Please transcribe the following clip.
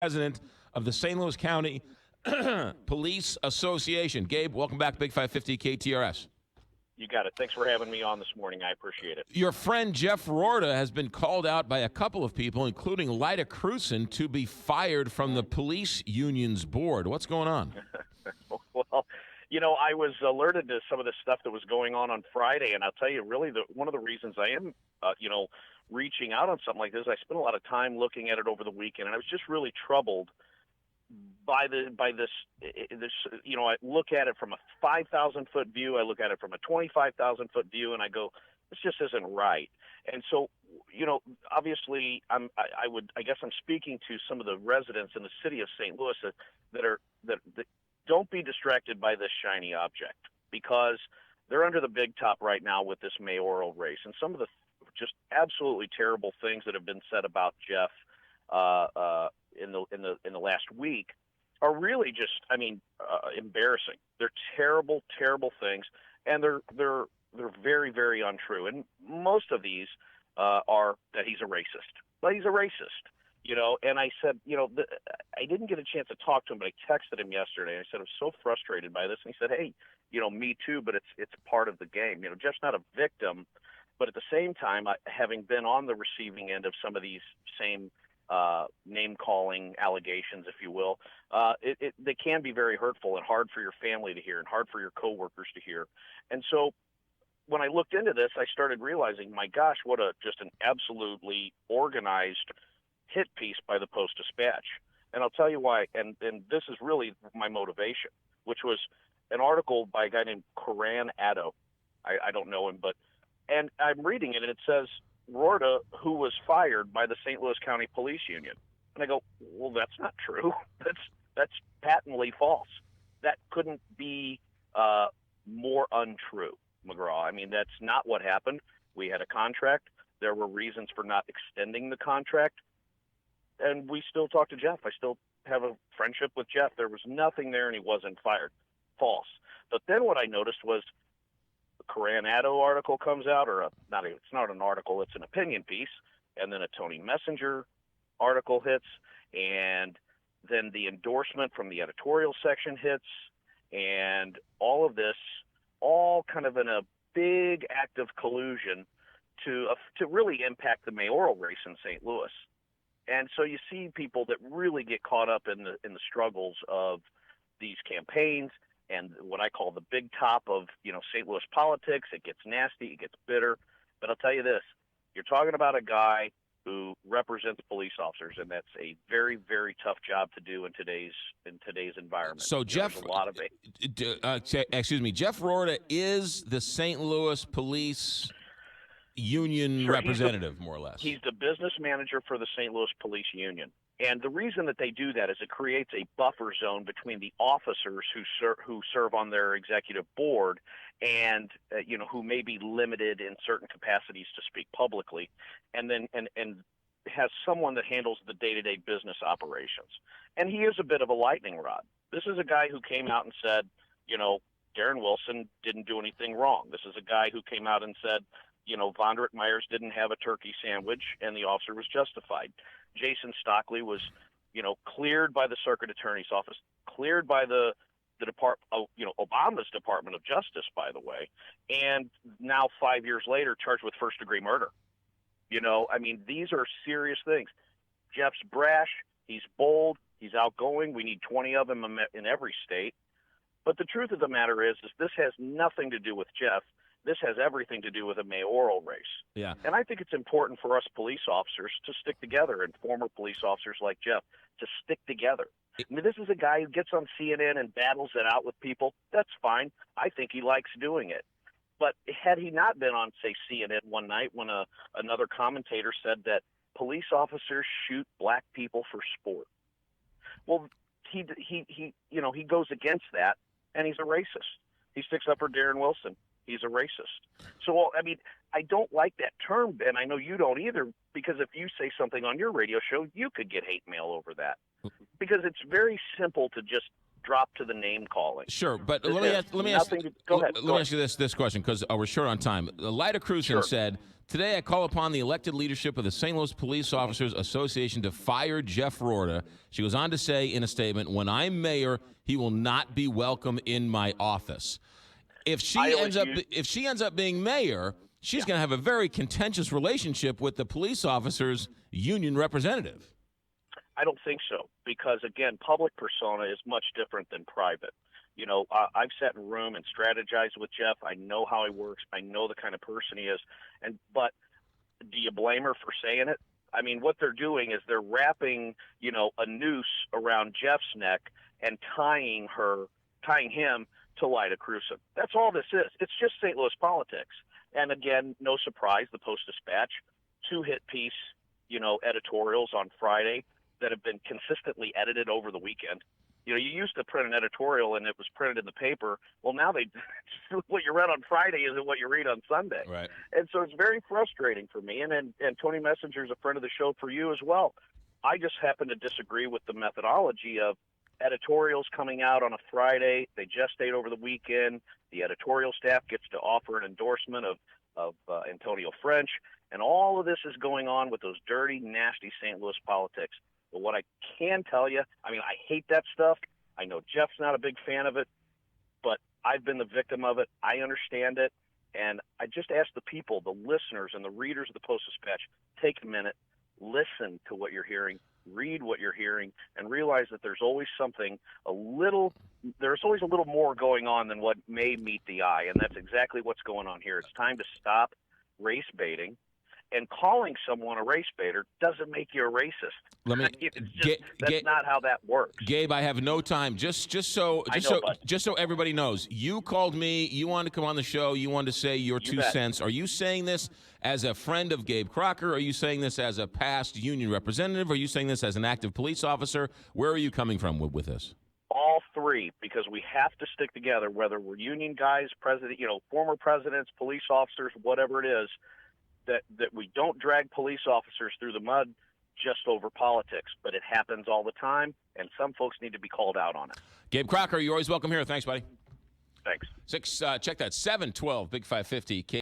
President of the St. Louis County Police Association. Gabe, welcome back, Big 550 KTRS. You got it. Thanks for having me on this morning. I appreciate it. Your friend Jeff Rorta has been called out by a couple of people, including Lyda Cruson, to be fired from the police union's board. What's going on? Well, I was alerted to some of this stuff that was going on Friday, and I'll tell you, really, one of the reasons I am, reaching out on something like this, I spent a lot of time looking at it over the weekend, and I was just really troubled by this. I look at it from a 5,000-foot view. I look at it from a 25,000-foot view, and I go, this just isn't right. And so, obviously, I guess I'm speaking to some of the residents in the city of St. Louis that don't be distracted by this shiny object, because they're under the big top right now with this mayoral race, and some of the just absolutely terrible things that have been said about Jeff in the last week are really just, embarrassing. They're terrible, terrible things, and they're very, very untrue. And most of these are that he's a racist. But he's a racist, And I said, I didn't get a chance to talk to him, but I texted him yesterday. And I said, I'm so frustrated by this. And he said, hey, me too, but it's part of the game. Jeff's not a victim, but at the same time, having been on the receiving end of some of these same name-calling allegations, if you will, they can be very hurtful and hard for your family to hear and hard for your coworkers to hear. And so when I looked into this, I started realizing, my gosh, what just an absolutely organized hit piece by the Post-Dispatch. And I'll tell you why, and this is really my motivation, which was an article by a guy named Coran Addo. I don't know him, and I'm reading it, and it says, Rorta, who was fired by the St. Louis County Police Union. And I go, well, that's not true. That's patently false. That couldn't be more untrue, McGraw. That's not what happened. We had a contract. There were reasons for not extending the contract. And we still talk to Jeff. I still have a friendship with Jeff. There was nothing there, and he wasn't fired. False. But then what I noticed was the Coran Addo article comes out, it's not an article, it's an opinion piece, and then a Tony Messenger article hits, and then the endorsement from the editorial section hits, and all of this, all kind of in a big act of collusion to really impact the mayoral race in St. Louis. And so you see people that really get caught up in the struggles of these campaigns and what I call the big top of, St. Louis politics. It gets nasty, it gets bitter. But I'll tell you this, you're talking about a guy who represents police officers, and that's a very, very tough job to do in today's environment. So Jeff, there's a lot of it. Jeff Rorta is the St. Louis Police Union representative, more or less. He's the business manager for the St. Louis Police Union. And the reason that they do that is it creates a buffer zone between the officers who serve on their executive board and who may be limited in certain capacities to speak publicly, and then and has someone that handles the day-to-day business operations. And he is a bit of a lightning rod. This is a guy who came out and said, Darren Wilson didn't do anything wrong. This is a guy who came out and said, Vondrick Myers didn't have a turkey sandwich, and the officer was justified. Jason Stockley was, cleared by the circuit attorney's office, cleared by the Obama's Department of Justice, by the way, and now 5 years later, charged with first-degree murder. These are serious things. Jeff's brash. He's bold. He's outgoing. We need 20 of them in every state. But the truth of the matter is this has nothing to do with Jeff. This has everything to do with a mayoral race. Yeah. And I think it's important for us police officers to stick together, and former police officers like Jeff to stick together. This is a guy who gets on CNN and battles it out with people. That's fine. I think he likes doing it. But had he not been on, say, CNN one night when another commentator said that police officers shoot black people for sport, well, he goes against that, and he's a racist. He sticks up for Darren Wilson. He's a racist. So, I don't like that term, and I know you don't either, because if you say something on your radio show, you could get hate mail over that. Because it's very simple to just drop to the name calling. Sure, but This let me has ask. Let me nothing ask. to- go ahead. Let Go me ahead. ask you this question because we're short on time. Lyda Cruzen said, "Today I call upon the elected leadership of the St. Louis Police Officers Association to fire Jeff Rorta." She goes on to say in a statement, "When I'm mayor, he will not be welcome in my office." If she ends up being mayor, she's going to have a very contentious relationship with the police officers union representative. I don't think so, because again, public persona is much different than private. You know, I've sat in a room and strategized with Jeff. I know how he works. I know the kind of person he is. But do you blame her for saying it? I mean, what they're doing is they're wrapping, you know, a noose around Jeff's neck and tying him to Lyda Cruzen. That's all this is. It's just St. Louis politics. And again, no surprise, the Post-Dispatch, 2-hit piece, you know, editorials on Friday that have been consistently edited over the weekend. You know, you used to print an editorial and it was printed in the paper. Well, now what you read on Friday isn't what you read on Sunday. Right. And so it's very frustrating for me. And Tony Messenger is a friend of the show for you as well. I just happen to disagree with the methodology of editorials coming out on a Friday. They gestate over the weekend. The editorial staff gets to offer an endorsement of Antonio French. And all of this is going on with those dirty, nasty St. Louis politics. But what I can tell you, I mean, I hate that stuff. I know Jeff's not a big fan of it, but I've been the victim of it. I understand it. And I just ask the people, the listeners and the readers of the Post-Dispatch, take a minute, listen to what you're hearing, read what you're hearing, and realize that there's always a little more going on than what may meet the eye. And that's exactly what's going on here. It's time to stop race baiting. And calling someone a race baiter doesn't make you a racist. That's not how that works. Gabe, I have no time. Just so everybody knows, you called me. You wanted to come on the show. You wanted to say your 2 cents. Are you saying this as a friend of Gabe Crocker? Are you saying this as a past union representative? Are you saying this as an active police officer? Where are you coming from with this? All three, because we have to stick together, whether we're union guys, former presidents, police officers, whatever it is. That we don't drag police officers through the mud just over politics, but it happens all the time, and some folks need to be called out on it. Gabe Crocker, you're always welcome here. Thanks, buddy. Thanks. Check that, 712, Big 550.